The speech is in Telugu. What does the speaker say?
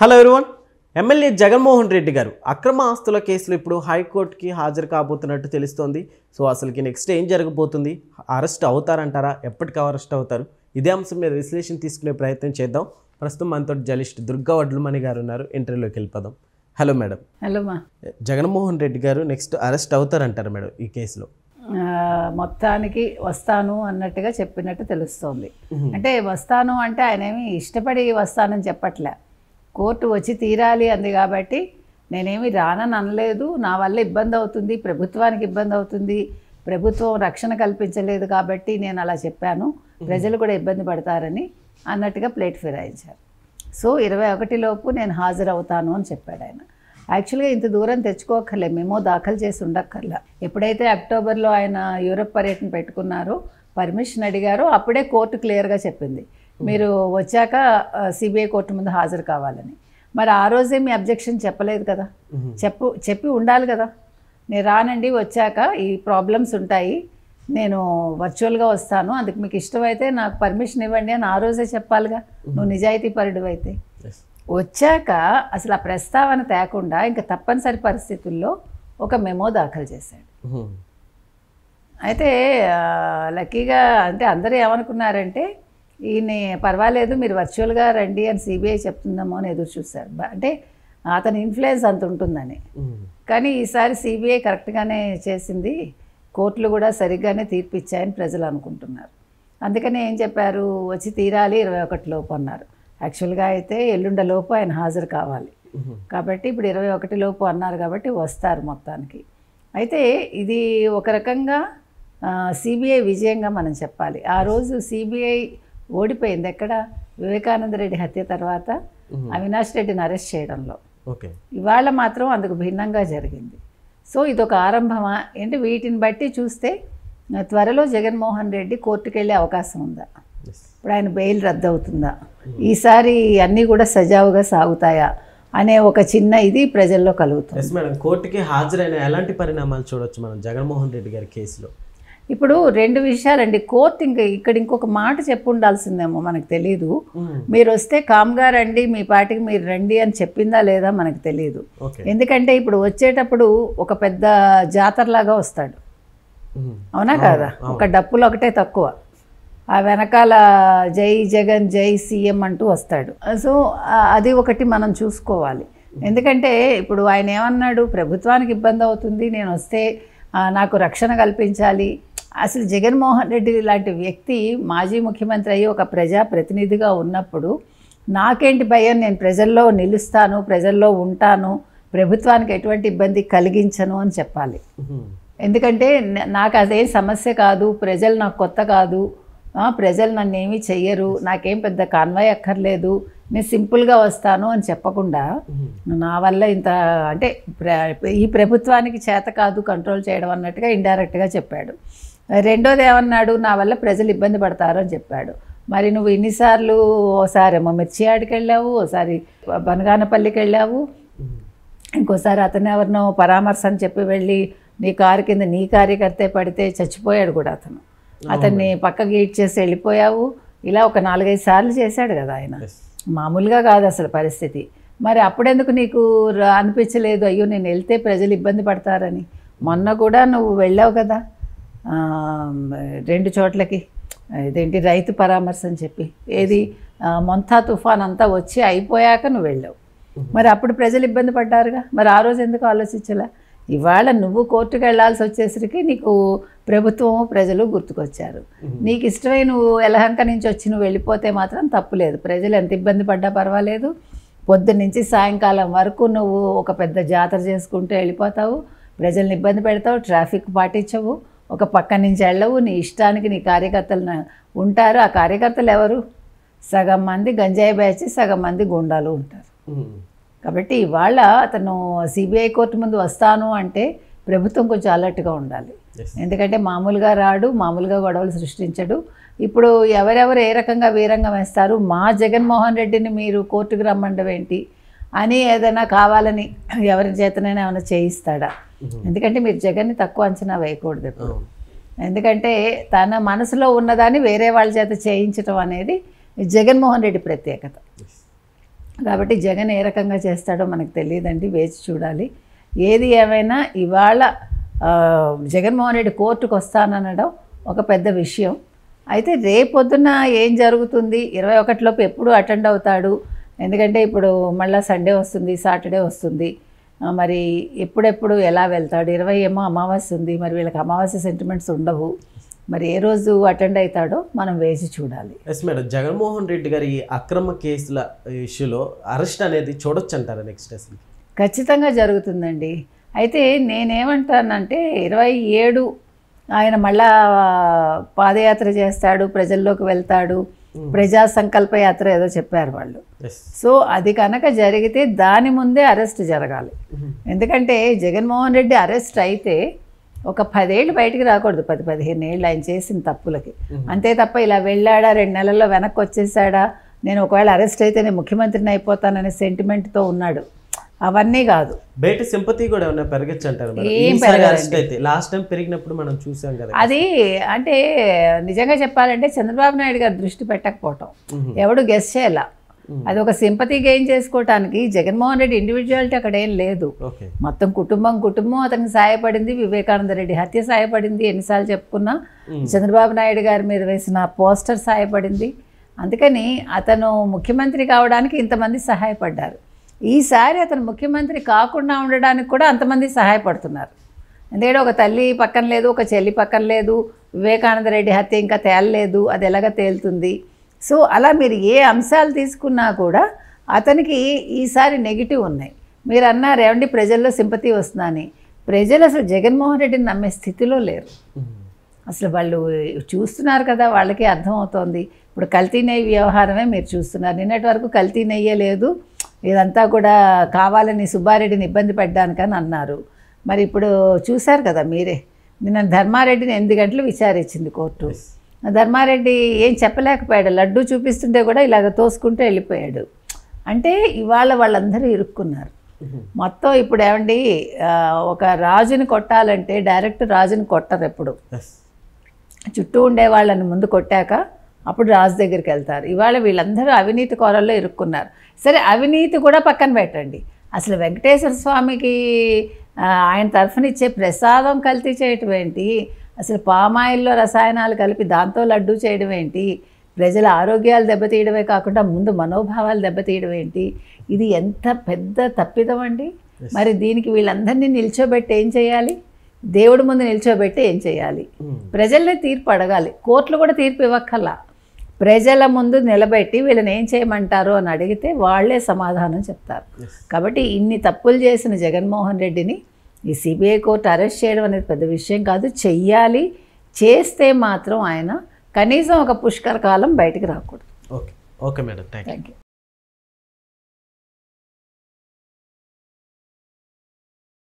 Hello everyone. MLA Jaganmohan Reddy గారు అక్రమ ఆస్తుల కేసులో ఇప్పుడు హైకోర్టుకి హాజరు కాబోతున్నట్టు తెలుస్తోంది. సో అసలుకి నెక్స్ట్ ఏం జరగబోతుంది? అరెస్ట్ అవుతారంటారా? ఎప్పటికీ అరెస్ట్ అవుతారు? ఇదే అంశం మీద విశ్లేషణ తీసుకునే ప్రయత్నం చేద్దాం. ప్రస్తుతం మనతో జర్నలిస్ట్ దుర్గా వడ్లమణి గారు ఉన్నారు. ఇంటర్వ్యూలోకి వెళ్ళిపోదాం. Hello madam. హలో మా. జగన్మోహన్ రెడ్డి గారు నెక్స్ట్ అరెస్ట్ అవుతారంటారా మేడం ఈ కేసులో? మొత్తానికి వస్తాను అన్నట్టుగా చెప్పినట్టు తెలుస్తోంది. అంటే వస్తాను అంటే ఆయన ఏమి ఇష్టపడి వస్తానని చెప్పట్లే, కోర్టు వచ్చి తీరాలి అంది కాబట్టి నేనేమి రానని అనలేదు. నా వల్ల ఇబ్బంది అవుతుంది, ప్రభుత్వానికి ఇబ్బంది అవుతుంది, ప్రభుత్వం రక్షణ కల్పించలేదు కాబట్టి నేను అలా చెప్పాను, ప్రజలు కూడా ఇబ్బంది పడతారని అన్నట్టుగా ప్లేట్ ఫిరాయించారు. సో 21 లోపు నేను హాజరవుతాను అని చెప్పాడు ఆయన. యాక్చువల్గా ఇంత దూరం తెచ్చుకోకర్లే, మెమో దాఖలు చేసి ఉండక్కర్లా. ఎప్పుడైతే అక్టోబర్లో ఆయన యూరప్ పర్యటన పెట్టుకున్నారో, పర్మిషన్ అడిగారో, అప్పుడే కోర్టు క్లియర్గా చెప్పింది మీరు వచ్చాక సిబిఐ కోర్టు ముందు హాజరు కావాలని. మరి ఆ రోజే మీ అబ్జెక్షన్ చెప్పలేదు కదా, చెప్పి ఉండాలి కదా. నేను రానండి, వచ్చాక ఈ ప్రాబ్లమ్స్ ఉంటాయి, నేను వర్చువల్గా వస్తాను, అందుకు మీకు ఇష్టమైతే నాకు పర్మిషన్ ఇవ్వండి అని ఆ రోజే చెప్పాలిగా, నువ్వు నిజాయితీ పరుడు అయితే. వచ్చాక అసలు ఆ ప్రస్తావన తేకుండా ఇంకా తప్పనిసరి పరిస్థితుల్లో ఒక మెమో దాఖలు చేశాడు. అయితే లక్కీగా అంటే అందరూ ఏమనుకున్నారంటే ఈయన పర్వాలేదు మీరు వర్చువల్గా రండి అని సిబిఐ చెప్తుందేమో అని ఎదురు చూశారు. అంటే అతని ఇన్ఫ్లుయెన్స్ అంత ఉంటుందని. కానీ ఈసారి సిబిఐ కరెక్ట్గానే చేసింది, కోర్టులు కూడా సరిగ్గానే తీర్పు ఇచ్చాయని ప్రజలు అనుకుంటున్నారు. అందుకనే ఏం చెప్పారు, వచ్చి తీరాలి 21 లోపు అన్నారు. యాక్చువల్గా అయితే ఎల్లుండలోపు ఆయన హాజరు కావాలి కాబట్టి ఇప్పుడు 21 లోపు అన్నారు కాబట్టి వస్తారు మొత్తానికి. అయితే ఇది ఒక రకంగా సిబిఐ విజయంగా మనం చెప్పాలి. ఆ రోజు సిబిఐ ఓడిపోయింది ఎక్కడ, వివేకానంద రెడ్డి హత్య తర్వాత అవినాష్ రెడ్డిని అరెస్ట్ చేయడంలో. ఇవాళ మాత్రం అందుకు భిన్నంగా జరిగింది. సో ఇదొక ఆరంభమా ఏంటి? వీటిని బట్టి చూస్తే త్వరలో జగన్మోహన్ రెడ్డి కోర్టుకు వెళ్ళే అవకాశం ఉందా, ఇప్పుడు ఆయన బెయిల్ రద్దు అవుతుందా, ఈసారి అన్నీ కూడా సజావుగా సాగుతాయా అనే ఒక చిన్న ఇది ప్రజల్లో కలుగుతుంది. మేడం, కోర్టుకి హాజరైన ఎలాంటి పరిణామాలు చూడొచ్చు మనం జగన్మోహన్ రెడ్డి గారి కేసులో? ఇప్పుడు 2 విషయాలండి. కోర్టు ఇక్కడ ఇంకొక మాట చెప్పు ఉండాల్సిందేమో, మనకు తెలీదు. మీరు వస్తే కామ్గా రండి, మీ పార్టీకి మీరు రండి అని చెప్పిందా లేదా మనకు తెలియదు. ఎందుకంటే ఇప్పుడు వచ్చేటప్పుడు ఒక పెద్ద జాతరలాగా వస్తాడు, అవునా కాదా? ఒక డప్పులు ఒకటే తక్కువ, ఆ వెనకాల జై జగన్ జై సీఎం అంటూ వస్తాడు. సో అది ఒకటి మనం చూసుకోవాలి. ఎందుకంటే ఇప్పుడు ఆయన ఏమన్నాడు, ప్రభుత్వానికి ఇబ్బంది అవుతుంది, నేను వస్తే నాకు రక్షణ కల్పించాలి. అసలు జగన్మోహన్ రెడ్డి లాంటి వ్యక్తి మాజీ ముఖ్యమంత్రి అయ్యి ఒక ప్రజాప్రతినిధిగా ఉన్నప్పుడు నాకేంటి భయం, నేను ప్రజల్లో నిలుస్తాను, ప్రజల్లో ఉంటాను, ప్రభుత్వానికి ఎటువంటి ఇబ్బంది కలిగించను అని చెప్పాలి. ఎందుకంటే నాకు అదేం సమస్య కాదు, ప్రజలు నాకు కొత్త కాదు, ప్రజలు నన్ను ఏమీ చెయ్యరు, నాకేం పెద్ద కాన్వాయ్ అక్కర్లేదు, నేను సింపుల్గా వస్తాను అని చెప్పకుండా నా వల్ల ఇంత అంటే ఈ ప్రభుత్వానికి చేత కాదు కంట్రోల్ చేయడం అన్నట్టుగా ఇండైరెక్ట్గా చెప్పాడు. రెండోది ఏమన్నాడు, నా వల్ల ప్రజలు ఇబ్బంది పడతారు అని చెప్పాడు. మరి నువ్వు ఇన్నిసార్లు, ఓసారి ఏమో మిర్చియాడికి వెళ్ళావు, ఓసారి బనగానపల్లికి వెళ్ళావు, ఇంకోసారి అతను ఎవరినో పరామర్శ అని చెప్పి వెళ్ళి నీ కారు కింద నీ కార్యకర్తే పడితే చచ్చిపోయాడు కూడా అతను, అతన్ని పక్కకి ఈడ్ చేసి వెళ్ళిపోయావు. ఇలా ఒక 4-5 సార్లు చేశాడు కదా ఆయన, మామూలుగా కాదు అసలు పరిస్థితి. మరి అప్పుడెందుకు నీకు అనిపించలేదు, అయ్యో నేను వెళ్తే ప్రజలు ఇబ్బంది పడతారని? మొన్న కూడా నువ్వు వెళ్ళావు కదా 2 చోట్లకి, ఇదేంటి రైతు పరామర్శ అని చెప్పి, ఏది మొంతా తుఫాన్ అంతా వచ్చి అయిపోయాక నువ్వు వెళ్ళావు. మరి అప్పుడు ప్రజలు ఇబ్బంది పడ్డారుగా, మరి ఆ రోజు ఎందుకు ఆలోచించలే? ఇవాళ నువ్వు కోర్టుకు వెళ్లాల్సి వచ్చేసరికి నీకు ప్రభుత్వము ప్రజలు గుర్తుకొచ్చారు. నీకు ఇష్టమై నువ్వు యలహంక నుంచి వచ్చి నువ్వు వెళ్ళిపోతే మాత్రం తప్పులేదు, ప్రజలు ఎంత ఇబ్బంది పడ్డా పర్వాలేదు. పొద్దున్న నుంచి సాయంకాలం వరకు నువ్వు ఒక పెద్ద జాతర చేసుకుంటూ వెళ్ళిపోతావు, ప్రజల్ని ఇబ్బంది పెడతావు, ట్రాఫిక్ పాటించవు, ఒక పక్క నుంచి వెళ్ళవు, నీ ఇష్టానికి నీ కార్యకర్తలు ఉంటారు. ఆ కార్యకర్తలు ఎవరు? సగం మంది గంజాయి బ్యాచ్, సగం మంది గుండాలు ఉంటారు. కాబట్టి ఇవాళ అతను సిబిఐ కోర్టు ముందు వస్తాను అంటే ప్రభుత్వం కొంచెం అలర్ట్గా ఉండాలి. ఎందుకంటే మామూలుగా రాడు, మామూలుగా గొడవలు సృష్టించడు. ఇప్పుడు ఎవరెవరు ఏ రకంగా వీరంగం వేస్తారు, మా జగన్మోహన్ రెడ్డిని మీరు కోర్టుకు రమ్మండం ఏంటి అని ఏదైనా కావాలని ఎవరి చేతనైనా ఏమైనా చేయిస్తాడా? ఎందుకంటే మీరు జగన్ని తక్కువ అంచనా వేయకూడదు ఎప్పుడు. ఎందుకంటే తన మనసులో ఉన్నదాన్ని వేరే వాళ్ళ చేత చేయించడం అనేది జగన్మోహన్ రెడ్డి ప్రత్యేకత. కాబట్టి జగన్ ఏ రకంగా చేస్తాడో మనకు తెలియదండి, వేచి చూడాలి. ఏది ఏమైనా ఇవాళ జగన్మోహన్ రెడ్డి కోర్టుకు వస్తాననడం ఒక పెద్ద విషయం. అయితే రేపొద్దున ఏం జరుగుతుంది, 21లోపు ఎప్పుడు అటెండ్ అవుతాడు, ఎందుకంటే ఇప్పుడు మళ్ళీ సండే వస్తుంది, సాటర్డే వస్తుంది, మరి ఎప్పుడెప్పుడు ఎలా వెళ్తాడు, 20 ఏమో అమావాస్య ఉంది, మరి వీళ్ళకి అమావాస్య సెంటిమెంట్స్ ఉండవు, మరి ఏ రోజు అటెండ్ అవుతాడో మనం వేసి చూడాలి. ఎస్ మేడం, జగన్మోహన్ రెడ్డి గారి ఈ అక్రమ కేసుల ఇష్యూలో అరెస్ట్ అనేది చూడొచ్చు అంటారా నెక్స్ట్ అసలు? ఖచ్చితంగా జరుగుతుందండి. అయితే నేనేమంటానంటే 27 ఆయన మళ్ళా పాదయాత్ర చేస్తాడు, ప్రజల్లోకి వెళ్తాడు, ప్రజా సంకల్ప యాత్ర ఏదో చెప్పారు వాళ్ళు. సో అది కనుక జరిగితే దాని ముందే అరెస్ట్ జరగాలి. ఎందుకంటే జగన్మోహన్ రెడ్డి అరెస్ట్ అయితే ఒక 10 ఏళ్ళు బయటికి రాకూడదు, 10-15 ఏళ్ళు ఆయన చేసిన తప్పులకి. అంతే తప్ప ఇలా వెళ్ళాడా 2 నెలల్లో వెనక్కి వచ్చేసాడా, నేను ఒకవేళ అరెస్ట్ అయితే నేను ముఖ్యమంత్రిని అయిపోతాననే సెంటిమెంట్తో ఉన్నాడు, అవన్నీ కాదు. బయట సింపతి కూడా ఏమైనా పెరగచ్చు అంటారు? లాస్ట్ టైం పెరిగినప్పుడు మనం చూసాం కదా. అది అంటే నిజంగా చెప్పాలంటే చంద్రబాబు నాయుడు గారు దృష్టి పెట్టకపోవటం, ఎవడు గెస్ చేయాల. అది ఒక సింపతి గెయిన్ చేసుకోవటానికి జగన్మోహన్ రెడ్డి ఇండివిజువాలిటీ అక్కడ ఏం లేదు. మొత్తం కుటుంబం అతనికి సహాయపడింది. వివేకానంద రెడ్డి హత్య సహాయపడింది, ఎన్నిసార్లు చెప్పుకున్నా. చంద్రబాబు నాయుడు గారి మీద వేసిన పోస్టర్ సహాయపడింది. అందుకని అతను ముఖ్యమంత్రి కావడానికి ఇంతమంది సహాయపడ్డారు. ఈసారి అతను ముఖ్యమంత్రి కాకుండా ఉండడానికి కూడా అంతమంది సహాయపడుతున్నారు. ఎందుకంటే ఒక తల్లి పక్కన లేదు, ఒక చెల్లి పక్కన లేదు, వివేకానంద రెడ్డి హత్య ఇంకా తేలలేదు, అది ఎలాగ తేలుతుంది. సో అలా మీరు ఏ అంశాలు తీసుకున్నా కూడా అతనికి ఈసారి నెగిటివ్ ఉన్నాయి. మీరు అన్నారు ఏమండి ప్రజల్లో సింపతి వస్తుందని, ప్రజలు అసలు జగన్మోహన్ రెడ్డిని నమ్మే స్థితిలో లేరు. అసలు వాళ్ళు చూస్తున్నారు కదా, వాళ్ళకి అర్థమవుతోంది. ఇప్పుడు కల్తీ నెయ్యి వ్యవహారమే మీరు చూస్తున్నారు. నిన్నటి వరకు కల్తీ నెయ్యే లేదు, ఇదంతా కూడా కావాలని సుబ్బారెడ్డిని ఇబ్బంది పెట్టడానికని అన్నారు. మరి ఇప్పుడు చూశారు కదా మీరే, నిన్న ధర్మారెడ్డిని 8 గంటలు విచారించింది కోర్టు. ధర్మారెడ్డి ఏం చెప్పలేకపోయాడు, లడ్డూ చూపిస్తుంటే కూడా ఇలాగ తోసుకుంటూ వెళ్ళిపోయాడు. అంటే ఇవాళ వాళ్ళందరూ ఇరుక్కున్నారు మొత్తం. ఇప్పుడు ఏమండి ఒక రాజుని కొట్టాలంటే డైరెక్ట్ రాజుని కొట్టరు, ఎప్పుడు చుట్టూ ఉండే వాళ్ళని ముందు కొట్టాక అప్పుడు రాజు దగ్గరికి వెళ్తారు. ఇవాళ వీళ్ళందరూ అవినీతి కోరల్లో ఇరుక్కున్నారు. సరే అవినీతి కూడా పక్కన పెట్టండి, అసలు వెంకటేశ్వర స్వామికి ఆయన తరఫునిచ్చే ప్రసాదం కల్తీ చేయటం ఏంటి, అసలు పామాయిల్లో రసాయనాలు కలిపి దాంతో లడ్డూ చేయడం ఏంటి, ప్రజల ఆరోగ్యాలు దెబ్బతీయడమే కాకుండా ముందు మనోభావాలు దెబ్బతీయడం ఏంటి, ఇది ఎంత పెద్ద తప్పిదం అండి. మరి దీనికి వీళ్ళందరినీ నిల్చోబెట్టి ఏం చేయాలి, దేవుడి ముందు నిల్చోబెట్టి ఏం చేయాలి, ప్రజల్నే తీర్పు అడగాలి. కోర్టులు కూడా తీర్పు ఇవ్వక్కర్లా, ప్రజల ముందు నిలబెట్టి వీళ్ళని ఏం చేయమంటారో అని అడిగితే వాళ్ళే సమాధానం చెప్తారు. కాబట్టి ఇన్ని తప్పులు చేసిన జగన్మోహన్ రెడ్డిని ఈ సిబిఐ కోర్టు అరెస్ట్ చేయడం అనేది పెద్ద విషయం కాదు, చెయ్యాలి. చేస్తే మాత్రం ఆయన కనీసం ఒక పుష్కర కాలం బయటికి రాకూడదు. Okay madam, thank you.